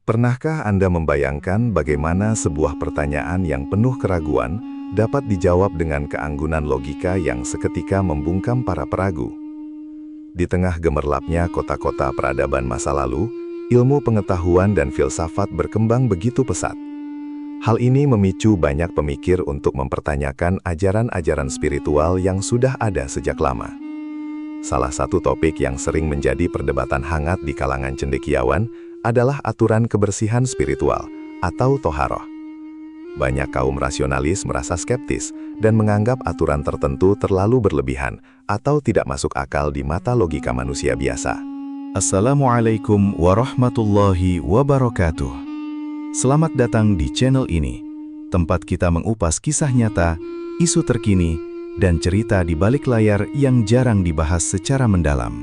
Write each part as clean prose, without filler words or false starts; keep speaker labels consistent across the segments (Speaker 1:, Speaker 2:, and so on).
Speaker 1: Pernahkah Anda membayangkan bagaimana sebuah pertanyaan yang penuh keraguan dapat dijawab dengan keanggunan logika yang seketika membungkam para peragu? Di tengah gemerlapnya kota-kota peradaban masa lalu, ilmu pengetahuan dan filsafat berkembang begitu pesat. Hal ini memicu banyak pemikir untuk mempertanyakan ajaran-ajaran spiritual yang sudah ada sejak lama. Salah satu topik yang sering menjadi perdebatan hangat di kalangan cendekiawan adalah aturan kebersihan spiritual atau toharoh. Banyak kaum rasionalis merasa skeptis dan menganggap aturan tertentu terlalu berlebihan atau tidak masuk akal di mata logika manusia biasa.
Speaker 2: Assalamualaikum warahmatullahi wabarakatuh. Selamat datang di channel ini, tempat kita mengupas kisah nyata, isu terkini, dan cerita di balik layar yang jarang dibahas secara mendalam.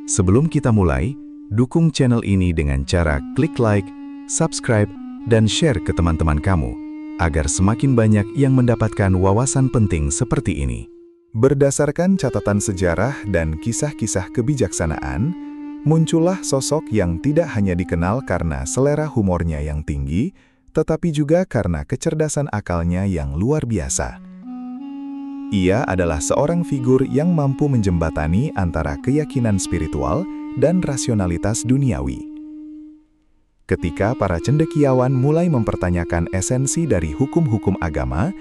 Speaker 2: Sebelum kita mulai, dukung channel ini dengan cara klik like, subscribe, dan share ke teman-teman kamu, agar semakin banyak yang mendapatkan wawasan penting seperti ini.
Speaker 3: Berdasarkan catatan sejarah dan kisah-kisah kebijaksanaan, muncullah sosok yang tidak hanya dikenal karena selera humornya yang tinggi, tetapi juga karena kecerdasan akalnya yang luar biasa. Ia adalah seorang figur yang mampu menjembatani antara keyakinan spiritual dan rasionalitas duniawi. Ketika para cendekiawan mulai mempertanyakan esensi dari hukum-hukum agama,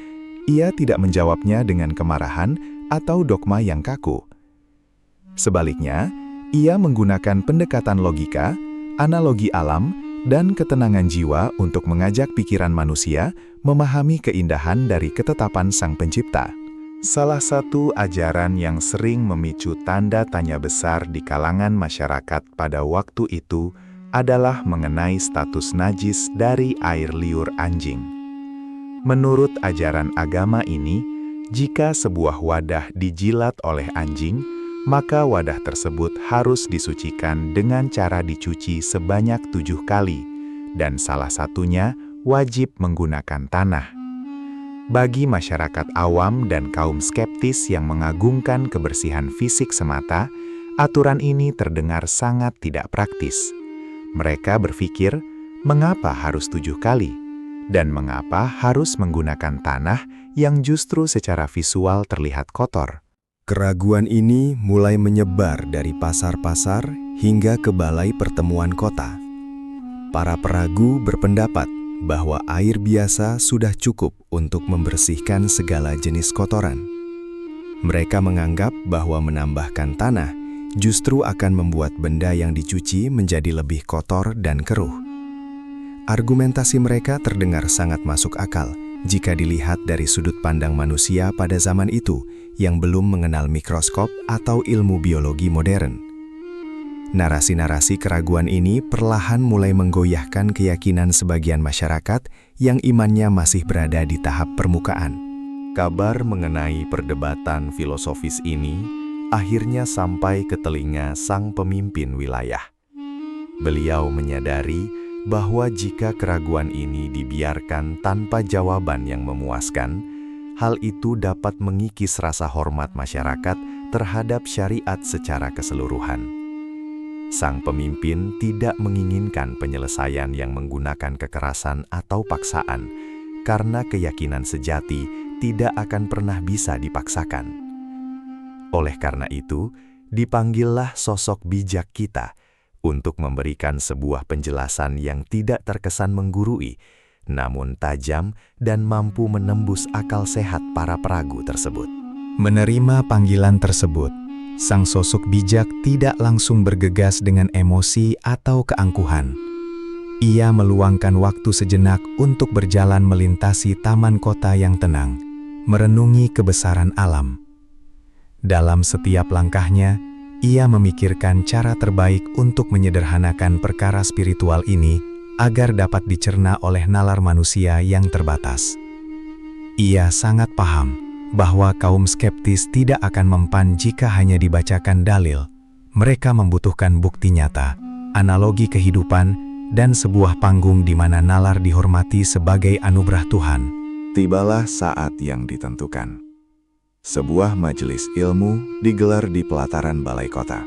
Speaker 3: ia tidak menjawabnya dengan kemarahan atau dogma yang kaku. Sebaliknya, ia menggunakan pendekatan logika, analogi alam, dan ketenangan jiwa untuk mengajak pikiran manusia memahami keindahan dari ketetapan Sang Pencipta. Salah satu ajaran yang sering memicu tanda tanya besar di kalangan masyarakat pada waktu itu adalah mengenai status najis dari air liur anjing. Menurut ajaran agama ini, jika sebuah wadah dijilat oleh anjing, maka wadah tersebut harus disucikan dengan cara dicuci sebanyak 7 kali, dan salah satunya wajib menggunakan tanah. Bagi masyarakat awam dan kaum skeptis yang mengagungkan kebersihan fisik semata, aturan ini terdengar sangat tidak praktis. Mereka berpikir, mengapa harus 7 kali? Dan mengapa harus menggunakan tanah yang justru secara visual terlihat kotor?
Speaker 2: Keraguan ini mulai menyebar dari pasar-pasar hingga ke balai pertemuan kota. Para peragu berpendapat bahwa air biasa sudah cukup untuk membersihkan segala jenis kotoran. Mereka menganggap bahwa menambahkan tanah justru akan membuat benda yang dicuci menjadi lebih kotor dan keruh. Argumentasi mereka terdengar sangat masuk akal jika dilihat dari sudut pandang manusia pada zaman itu yang belum mengenal mikroskop atau ilmu biologi modern. Narasi-narasi keraguan ini perlahan mulai menggoyahkan keyakinan sebagian masyarakat yang imannya masih berada di tahap permukaan.
Speaker 1: Kabar mengenai perdebatan filosofis ini akhirnya sampai ke telinga sang pemimpin wilayah. Beliau menyadari bahwa jika keraguan ini dibiarkan tanpa jawaban yang memuaskan, hal itu dapat mengikis rasa hormat masyarakat terhadap syariat secara keseluruhan. Sang pemimpin tidak menginginkan penyelesaian yang menggunakan kekerasan atau paksaan, karena keyakinan sejati tidak akan pernah bisa dipaksakan. Oleh karena itu, dipanggillah sosok bijak kita untuk memberikan sebuah penjelasan yang tidak terkesan menggurui, namun tajam dan mampu menembus akal sehat para peragu tersebut.
Speaker 2: Menerima panggilan tersebut, sang sosok bijak tidak langsung bergegas dengan emosi atau keangkuhan. Ia meluangkan waktu sejenak untuk berjalan melintasi taman kota yang tenang, merenungi kebesaran alam. Dalam setiap langkahnya, ia memikirkan cara terbaik untuk menyederhanakan perkara spiritual ini agar dapat dicerna oleh nalar manusia yang terbatas. Ia sangat paham bahwa kaum skeptis tidak akan mempan jika hanya dibacakan dalil. Mereka membutuhkan bukti nyata, analogi kehidupan, dan sebuah panggung di mana nalar dihormati sebagai anugerah Tuhan.
Speaker 3: Tibalah saat yang ditentukan. Sebuah majelis ilmu digelar di pelataran balai kota.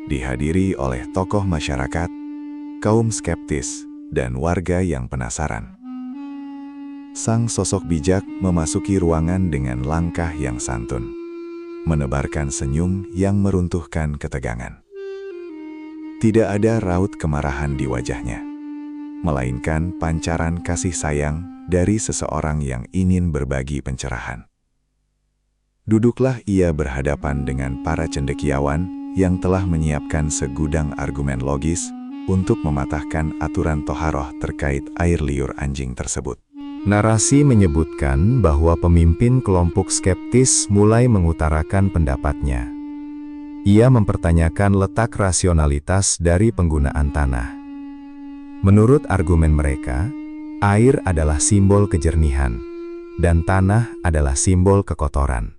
Speaker 3: Dihadiri oleh tokoh masyarakat, kaum skeptis, dan warga yang penasaran. Sang sosok bijak memasuki ruangan dengan langkah yang santun, menebarkan senyum yang meruntuhkan ketegangan. Tidak ada raut kemarahan di wajahnya, melainkan pancaran kasih sayang dari seseorang yang ingin berbagi pencerahan. Duduklah ia berhadapan dengan para cendekiawan yang telah menyiapkan segudang argumen logis untuk mematahkan aturan toharoh terkait air liur anjing tersebut.
Speaker 2: Narasi menyebutkan bahwa pemimpin kelompok skeptis mulai mengutarakan pendapatnya. Ia mempertanyakan letak rasionalitas dari penggunaan tanah. Menurut argumen mereka, air adalah simbol kejernihan, dan tanah adalah simbol kekotoran.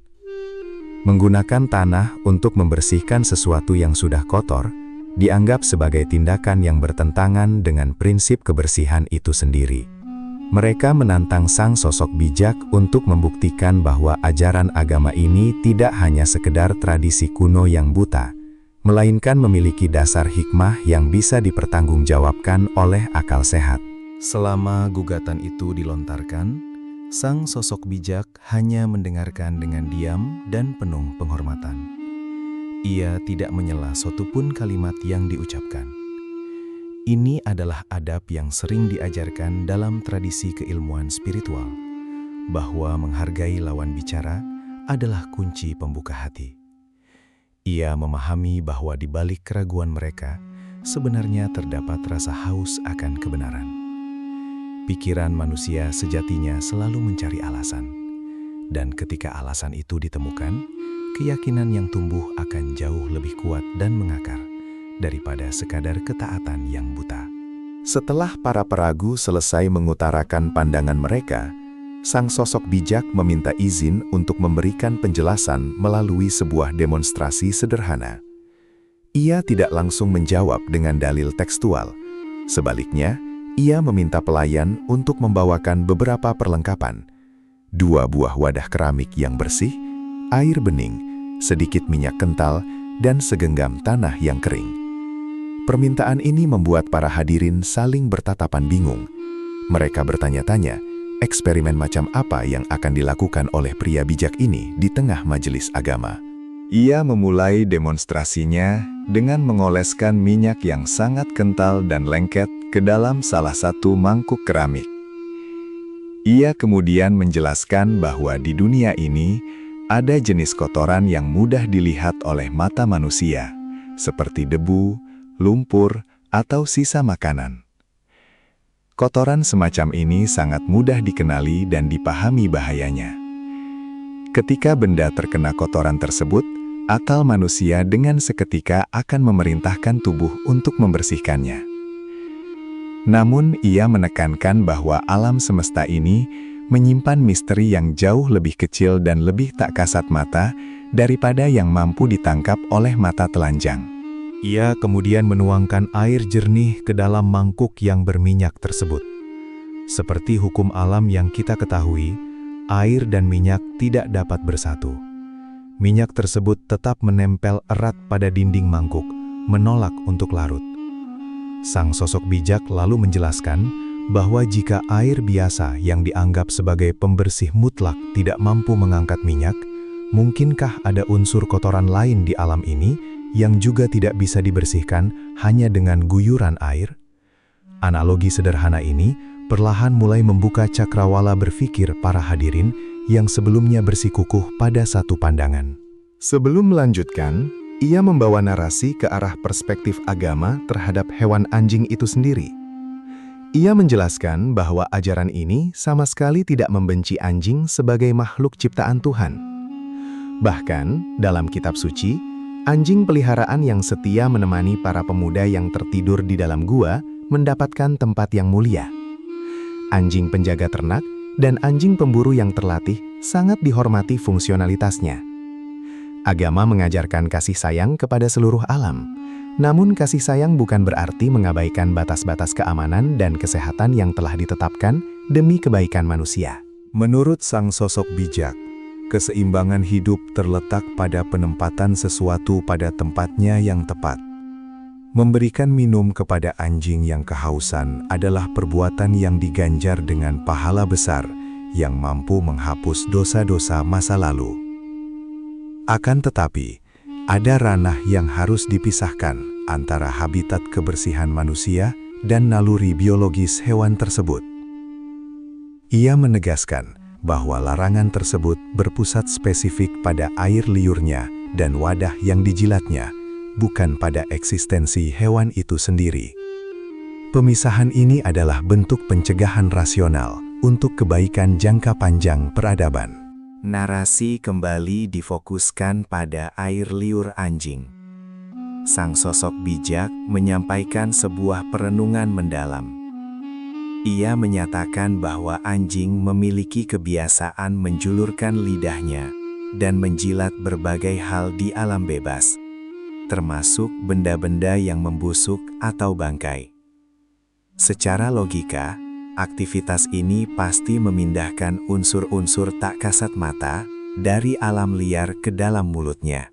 Speaker 2: Menggunakan tanah untuk membersihkan sesuatu yang sudah kotor dianggap sebagai tindakan yang bertentangan dengan prinsip kebersihan itu sendiri. Mereka menantang sang sosok bijak untuk membuktikan bahwa ajaran agama ini tidak hanya sekedar tradisi kuno yang buta, melainkan memiliki dasar hikmah yang bisa dipertanggungjawabkan oleh akal sehat. Selama gugatan itu dilontarkan, sang sosok bijak hanya mendengarkan dengan diam dan penuh penghormatan. Ia tidak menyela satupun kalimat yang diucapkan. Ini adalah adab yang sering diajarkan dalam tradisi keilmuan spiritual, bahwa menghargai lawan bicara adalah kunci pembuka hati. Ia memahami bahwa di balik keraguan mereka, sebenarnya terdapat rasa haus akan kebenaran. Pikiran manusia sejatinya selalu mencari alasan, dan ketika alasan itu ditemukan, keyakinan yang tumbuh akan jauh lebih kuat dan mengakar daripada sekadar ketaatan yang buta.
Speaker 3: Setelah para peragu selesai mengutarakan pandangan mereka, sang sosok bijak meminta izin untuk memberikan penjelasan melalui sebuah demonstrasi sederhana. Ia tidak langsung menjawab dengan dalil tekstual. Sebaliknya, ia meminta pelayan untuk membawakan beberapa perlengkapan. 2 buah wadah keramik yang bersih, air bening, sedikit minyak kental, dan segenggam tanah yang kering. Permintaan ini membuat para hadirin saling bertatapan bingung. Mereka bertanya-tanya, eksperimen macam apa yang akan dilakukan oleh pria bijak ini di tengah majelis agama. Ia memulai demonstrasinya dengan mengoleskan minyak yang sangat kental dan lengket ke dalam salah satu mangkuk keramik. Ia kemudian menjelaskan bahwa di dunia ini ada jenis kotoran yang mudah dilihat oleh mata manusia, seperti debu, lumpur, atau sisa makanan. Kotoran semacam ini sangat mudah dikenali dan dipahami bahayanya. Ketika benda terkena kotoran tersebut, akal manusia dengan seketika akan memerintahkan tubuh untuk membersihkannya. Namun, ia menekankan bahwa alam semesta ini menyimpan misteri yang jauh lebih kecil dan lebih tak kasat mata daripada yang mampu ditangkap oleh mata telanjang.
Speaker 2: Ia kemudian menuangkan air jernih ke dalam mangkuk yang berminyak tersebut. Seperti hukum alam yang kita ketahui, air dan minyak tidak dapat bersatu. Minyak tersebut tetap menempel erat pada dinding mangkuk, menolak untuk larut. Sang sosok bijak lalu menjelaskan bahwa jika air biasa yang dianggap sebagai pembersih mutlak tidak mampu mengangkat minyak, mungkinkah ada unsur kotoran lain di alam ini yang juga tidak bisa dibersihkan hanya dengan guyuran air? Analogi sederhana ini perlahan mulai membuka cakrawala berpikir para hadirin yang sebelumnya bersikukuh pada satu pandangan.
Speaker 3: Sebelum melanjutkan, ia membawa narasi ke arah perspektif agama terhadap hewan anjing itu sendiri. Ia menjelaskan bahwa ajaran ini sama sekali tidak membenci anjing sebagai makhluk ciptaan Tuhan. Bahkan, dalam kitab suci, anjing peliharaan yang setia menemani para pemuda yang tertidur di dalam gua mendapatkan tempat yang mulia. Anjing penjaga ternak dan anjing pemburu yang terlatih sangat dihormati fungsionalitasnya. Agama mengajarkan kasih sayang kepada seluruh alam, namun kasih sayang bukan berarti mengabaikan batas-batas keamanan dan kesehatan yang telah ditetapkan demi kebaikan manusia.
Speaker 2: Menurut sang sosok bijak, keseimbangan hidup terletak pada penempatan sesuatu pada tempatnya yang tepat.
Speaker 3: Memberikan minum kepada anjing yang kehausan adalah perbuatan yang diganjar dengan pahala besar yang mampu menghapus dosa-dosa masa lalu. Akan tetapi, ada ranah yang harus dipisahkan antara habitat kebersihan manusia dan naluri biologis hewan tersebut. Ia menegaskan bahwa larangan tersebut berpusat spesifik pada air liurnya dan wadah yang dijilatnya, bukan pada eksistensi hewan itu sendiri. Pemisahan ini adalah bentuk pencegahan rasional untuk kebaikan jangka panjang peradaban.
Speaker 2: Narasi kembali difokuskan pada air liur anjing. Sang sosok bijak menyampaikan sebuah perenungan mendalam. Ia menyatakan bahwa anjing memiliki kebiasaan menjulurkan lidahnya dan menjilat berbagai hal di alam bebas, termasuk benda-benda yang membusuk atau bangkai. Secara logika, aktivitas ini pasti memindahkan unsur-unsur tak kasat mata dari alam liar ke dalam mulutnya.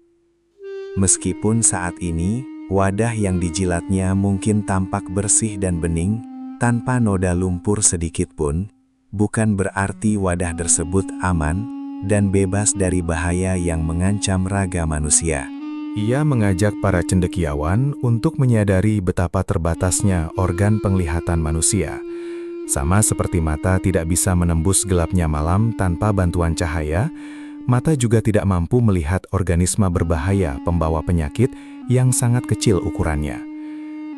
Speaker 2: Meskipun saat ini, wadah yang dijilatnya mungkin tampak bersih dan bening, tanpa noda lumpur sedikit pun, bukan berarti wadah tersebut aman dan bebas dari bahaya yang mengancam raga manusia.
Speaker 3: Ia mengajak para cendekiawan untuk menyadari betapa terbatasnya organ penglihatan manusia. Sama seperti mata tidak bisa menembus gelapnya malam tanpa bantuan cahaya, mata juga tidak mampu melihat organisme berbahaya pembawa penyakit yang sangat kecil ukurannya.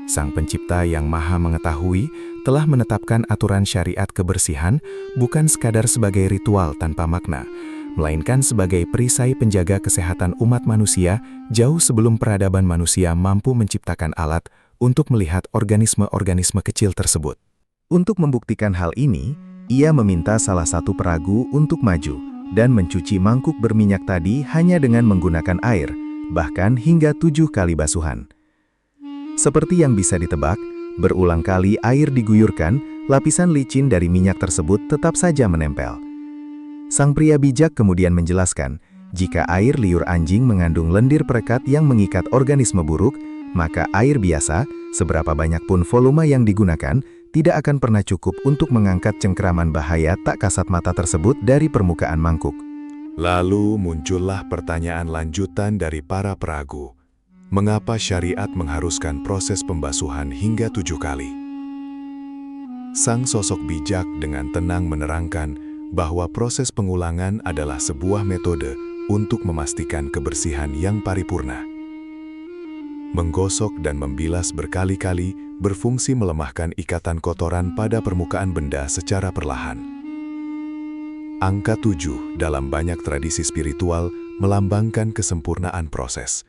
Speaker 3: Sang Pencipta yang Maha Mengetahui telah menetapkan aturan syariat kebersihan bukan sekadar sebagai ritual tanpa makna, melainkan sebagai perisai penjaga kesehatan umat manusia jauh sebelum peradaban manusia mampu menciptakan alat untuk melihat organisme-organisme kecil tersebut. Untuk membuktikan hal ini, ia meminta salah satu peragu untuk maju dan mencuci mangkuk berminyak tadi hanya dengan menggunakan air, bahkan hingga 7 kali basuhan. Seperti yang bisa ditebak, berulang kali air diguyurkan, lapisan licin dari minyak tersebut tetap saja menempel. Sang pria bijak kemudian menjelaskan, jika air liur anjing mengandung lendir perekat yang mengikat organisme buruk, maka air biasa, seberapa banyak pun volume yang digunakan, tidak akan pernah cukup untuk mengangkat cengkeraman bahaya tak kasat mata tersebut dari permukaan mangkuk.
Speaker 1: Lalu muncullah pertanyaan lanjutan dari para peragu. Mengapa syariat mengharuskan proses pembasuhan hingga 7 kali? Sang sosok bijak dengan tenang menerangkan bahwa proses pengulangan adalah sebuah metode untuk memastikan kebersihan yang paripurna. Menggosok dan membilas berkali-kali berfungsi melemahkan ikatan kotoran pada permukaan benda secara perlahan. Angka 7 dalam banyak tradisi spiritual melambangkan kesempurnaan proses.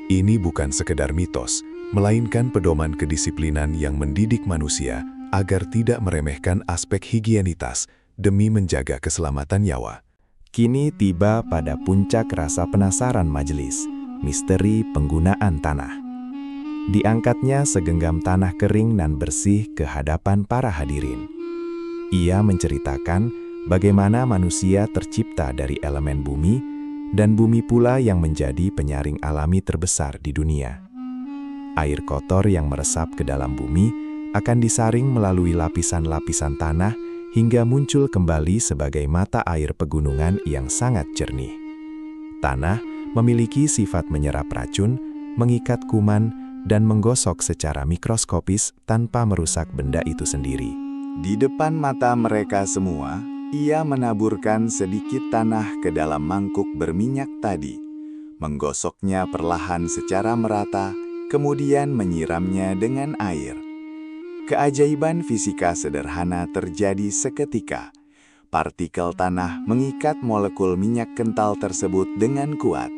Speaker 1: Ini bukan sekedar mitos, melainkan pedoman kedisiplinan yang mendidik manusia agar tidak meremehkan aspek higienitas demi menjaga keselamatan nyawa.
Speaker 2: Kini tiba pada puncak rasa penasaran majelis, misteri penggunaan tanah. Diangkatnya segenggam tanah kering dan bersih ke hadapan para hadirin. Ia menceritakan bagaimana manusia tercipta dari elemen bumi, dan bumi pula yang menjadi penyaring alami terbesar di dunia. Air kotor yang meresap ke dalam bumi akan disaring melalui lapisan-lapisan tanah hingga muncul kembali sebagai mata air pegunungan yang sangat jernih. Tanah memiliki sifat menyerap racun, mengikat kuman, dan menggosok secara mikroskopis tanpa merusak benda itu sendiri.
Speaker 3: Di depan mata mereka semua, ia menaburkan sedikit tanah ke dalam mangkuk berminyak tadi, menggosoknya perlahan secara merata, kemudian menyiramnya dengan air. Keajaiban fisika sederhana terjadi seketika. Partikel tanah mengikat molekul minyak kental tersebut dengan kuat.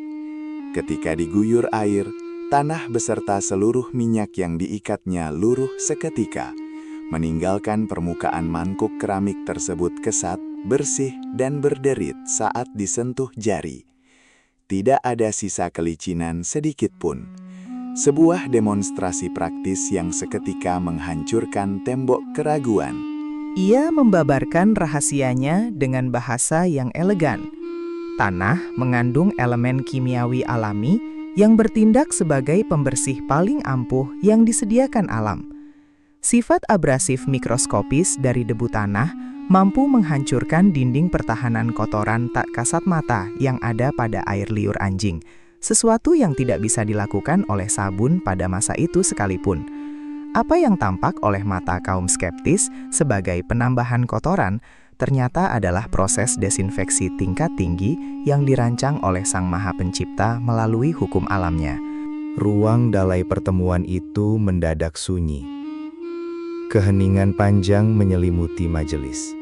Speaker 3: Ketika diguyur air, tanah beserta seluruh minyak yang diikatnya luruh seketika, meninggalkan permukaan mangkuk keramik tersebut kesat, bersih, dan berderit saat disentuh jari. Tidak ada sisa kelicinan sedikit pun. Sebuah demonstrasi praktis yang seketika menghancurkan tembok keraguan.
Speaker 4: Ia membabarkan rahasianya dengan bahasa yang elegan. Tanah mengandung elemen kimiawi alami yang bertindak sebagai pembersih paling ampuh yang disediakan alam. Sifat abrasif mikroskopis dari debu tanah mampu menghancurkan dinding pertahanan kotoran tak kasat mata yang ada pada air liur anjing, sesuatu yang tidak bisa dilakukan oleh sabun pada masa itu sekalipun. Apa yang tampak oleh mata kaum skeptis sebagai penambahan kotoran ternyata adalah proses desinfeksi tingkat tinggi yang dirancang oleh Sang Maha Pencipta melalui hukum alamnya.
Speaker 2: Ruang dalai pertemuan itu mendadak sunyi. Keheningan panjang menyelimuti majelis.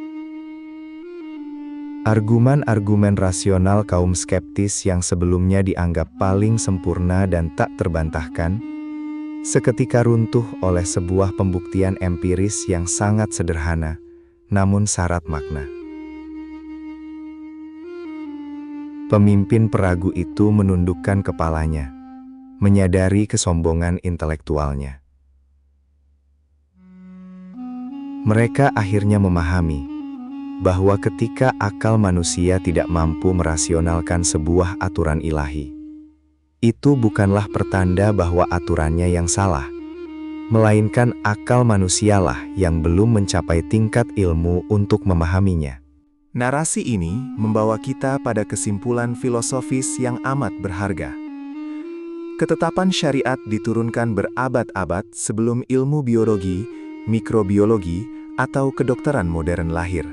Speaker 2: Argumen-argumen rasional kaum skeptis yang sebelumnya dianggap paling sempurna dan tak terbantahkan, seketika runtuh oleh sebuah pembuktian empiris yang sangat sederhana, namun syarat makna. Pemimpin peragu itu menundukkan kepalanya, menyadari kesombongan intelektualnya. Mereka akhirnya memahami bahwa ketika akal manusia tidak mampu merasionalkan sebuah aturan ilahi, itu bukanlah pertanda bahwa aturannya yang salah, melainkan akal manusialah yang belum mencapai tingkat ilmu untuk memahaminya.
Speaker 3: Narasi ini membawa kita pada kesimpulan filosofis yang amat berharga. Ketetapan syariat diturunkan berabad-abad sebelum ilmu biologi, mikrobiologi, atau kedokteran modern lahir.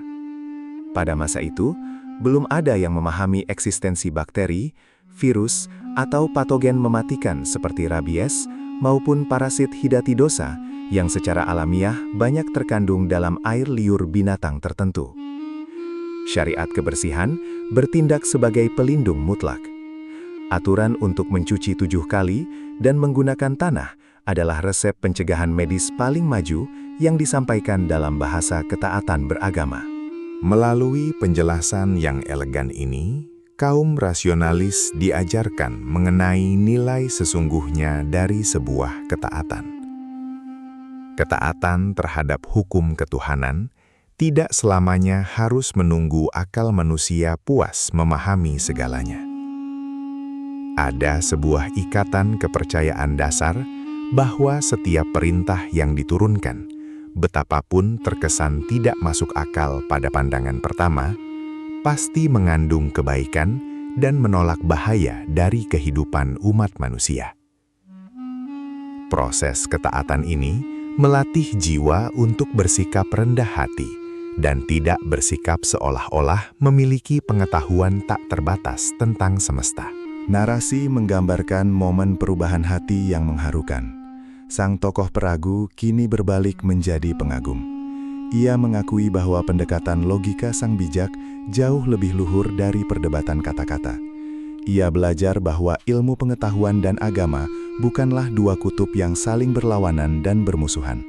Speaker 3: Pada masa itu, belum ada yang memahami eksistensi bakteri, virus, atau patogen mematikan seperti rabies maupun parasit hidatidosa yang secara alamiah banyak terkandung dalam air liur binatang tertentu. Syariat kebersihan bertindak sebagai pelindung mutlak. Aturan untuk mencuci 7 kali dan menggunakan tanah adalah resep pencegahan medis paling maju yang disampaikan dalam bahasa ketaatan beragama.
Speaker 1: Melalui penjelasan yang elegan ini, kaum rasionalis diajarkan mengenai nilai sesungguhnya dari sebuah ketaatan. Ketaatan terhadap hukum ketuhanan tidak selamanya harus menunggu akal manusia puas memahami segalanya. Ada sebuah ikatan kepercayaan dasar bahwa setiap perintah yang diturunkan, betapapun terkesan tidak masuk akal pada pandangan pertama, pasti mengandung kebaikan dan menolak bahaya dari kehidupan umat manusia. Proses ketaatan ini melatih jiwa untuk bersikap rendah hati dan tidak bersikap seolah-olah memiliki pengetahuan tak terbatas tentang semesta.
Speaker 3: Narasi menggambarkan momen perubahan hati yang mengharukan. Sang tokoh peragu kini berbalik menjadi pengagum. Ia mengakui bahwa pendekatan logika sang bijak jauh lebih luhur dari perdebatan kata-kata. Ia belajar bahwa ilmu pengetahuan dan agama bukanlah dua kutub yang saling berlawanan dan bermusuhan.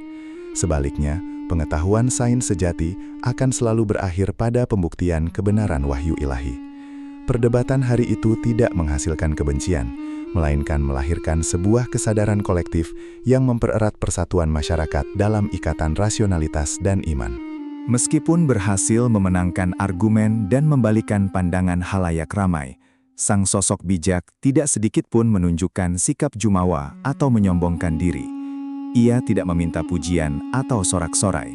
Speaker 3: Sebaliknya, pengetahuan sains sejati akan selalu berakhir pada pembuktian kebenaran wahyu ilahi. Perdebatan hari itu tidak menghasilkan kebencian, melainkan melahirkan sebuah kesadaran kolektif yang mempererat persatuan masyarakat dalam ikatan rasionalitas dan iman. Meskipun berhasil memenangkan argumen dan membalikan pandangan halayak ramai, sang sosok bijak tidak sedikit pun menunjukkan sikap jumawa atau menyombongkan diri. Ia tidak meminta pujian atau sorak-sorai.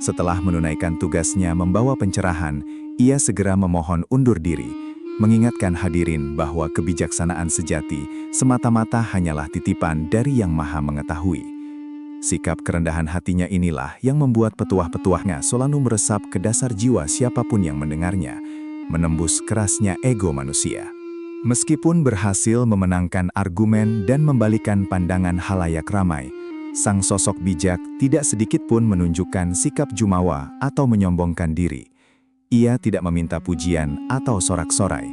Speaker 3: Setelah menunaikan tugasnya membawa pencerahan, ia segera memohon undur diri, mengingatkan hadirin bahwa kebijaksanaan sejati semata-mata hanyalah titipan dari Yang Maha Mengetahui. Sikap kerendahan hatinya inilah yang membuat petuah-petuahnya selalu meresap ke dasar jiwa siapapun yang mendengarnya, menembus kerasnya ego manusia. Meskipun berhasil memenangkan argumen dan membalikan pandangan halayak ramai, sang sosok bijak tidak sedikit pun menunjukkan sikap jumawa atau menyombongkan diri. Ia tidak meminta pujian atau sorak-sorai.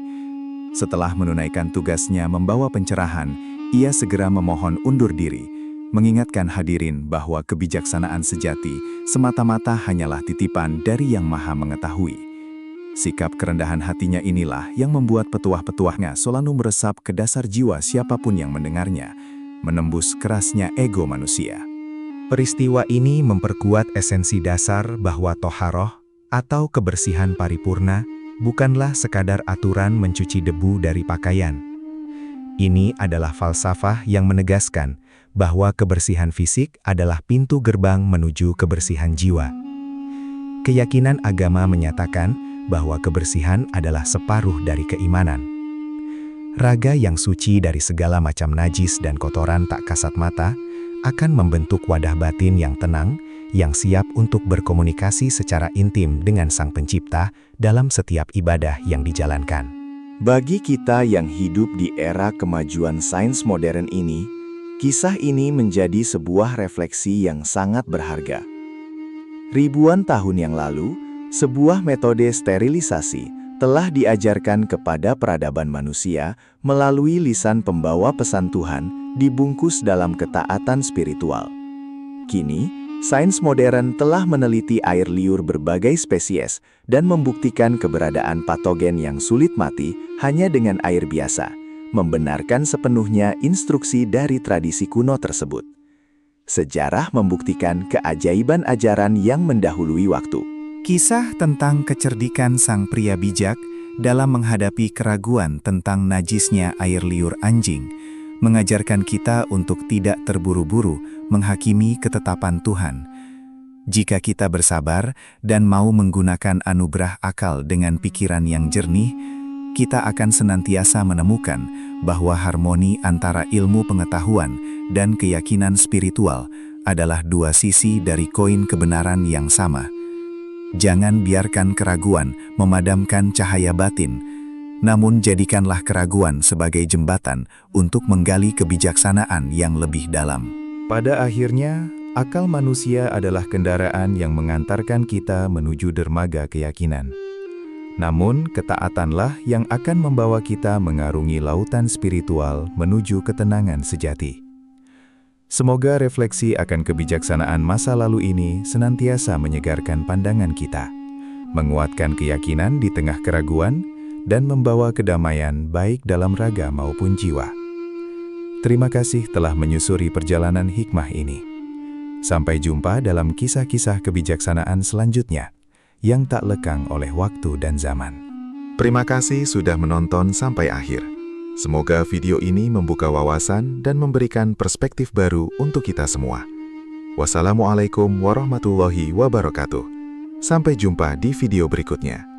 Speaker 3: Setelah menunaikan tugasnya membawa pencerahan, ia segera memohon undur diri, mengingatkan hadirin bahwa kebijaksanaan sejati semata-mata hanyalah titipan dari Yang Maha Mengetahui. Sikap kerendahan hatinya inilah yang membuat petuah-petuahnya selalu meresap ke dasar jiwa siapapun yang mendengarnya, menembus kerasnya ego manusia.
Speaker 2: Peristiwa ini memperkuat esensi dasar bahwa toharoh atau kebersihan paripurna bukanlah sekadar aturan mencuci debu dari pakaian. Ini adalah falsafah yang menegaskan bahwa kebersihan fisik adalah pintu gerbang menuju kebersihan jiwa. Keyakinan agama menyatakan bahwa kebersihan adalah separuh dari keimanan. Raga yang suci dari segala macam najis dan kotoran tak kasat mata akan membentuk wadah batin yang tenang, yang siap untuk berkomunikasi secara intim dengan Sang Pencipta dalam setiap ibadah yang dijalankan.
Speaker 1: Bagi kita yang hidup di era kemajuan sains modern ini, kisah ini menjadi sebuah refleksi yang sangat berharga. Ribuan tahun yang lalu, sebuah metode sterilisasi telah diajarkan kepada peradaban manusia melalui lisan pembawa pesan Tuhan dibungkus dalam ketaatan spiritual. Kini, sains modern telah meneliti air liur berbagai spesies dan membuktikan keberadaan patogen yang sulit mati hanya dengan air biasa, membenarkan sepenuhnya instruksi dari tradisi kuno tersebut. Sejarah membuktikan keajaiban ajaran yang mendahului waktu.
Speaker 2: Kisah tentang kecerdikan sang pria bijak dalam menghadapi keraguan tentang najisnya air liur anjing mengajarkan kita untuk tidak terburu-buru menghakimi ketetapan Tuhan. Jika kita bersabar dan mau menggunakan anugerah akal dengan pikiran yang jernih, kita akan senantiasa menemukan bahwa harmoni antara ilmu pengetahuan dan keyakinan spiritual adalah dua sisi dari koin kebenaran yang sama. Jangan biarkan keraguan memadamkan cahaya batin, namun jadikanlah keraguan sebagai jembatan untuk menggali kebijaksanaan yang lebih dalam.
Speaker 3: Pada akhirnya, akal manusia adalah kendaraan yang mengantarkan kita menuju dermaga keyakinan. Namun, ketaatanlah yang akan membawa kita mengarungi lautan spiritual menuju ketenangan sejati. Semoga refleksi akan kebijaksanaan masa lalu ini senantiasa menyegarkan pandangan kita, menguatkan keyakinan di tengah keraguan, dan membawa kedamaian baik dalam raga maupun jiwa. Terima kasih telah menyusuri perjalanan hikmah ini. Sampai jumpa dalam kisah-kisah kebijaksanaan selanjutnya yang tak lekang oleh waktu dan zaman.
Speaker 1: Terima kasih sudah menonton sampai akhir. Semoga video ini membuka wawasan dan memberikan perspektif baru untuk kita semua. Wassalamualaikum warahmatullahi wabarakatuh. Sampai jumpa di video berikutnya.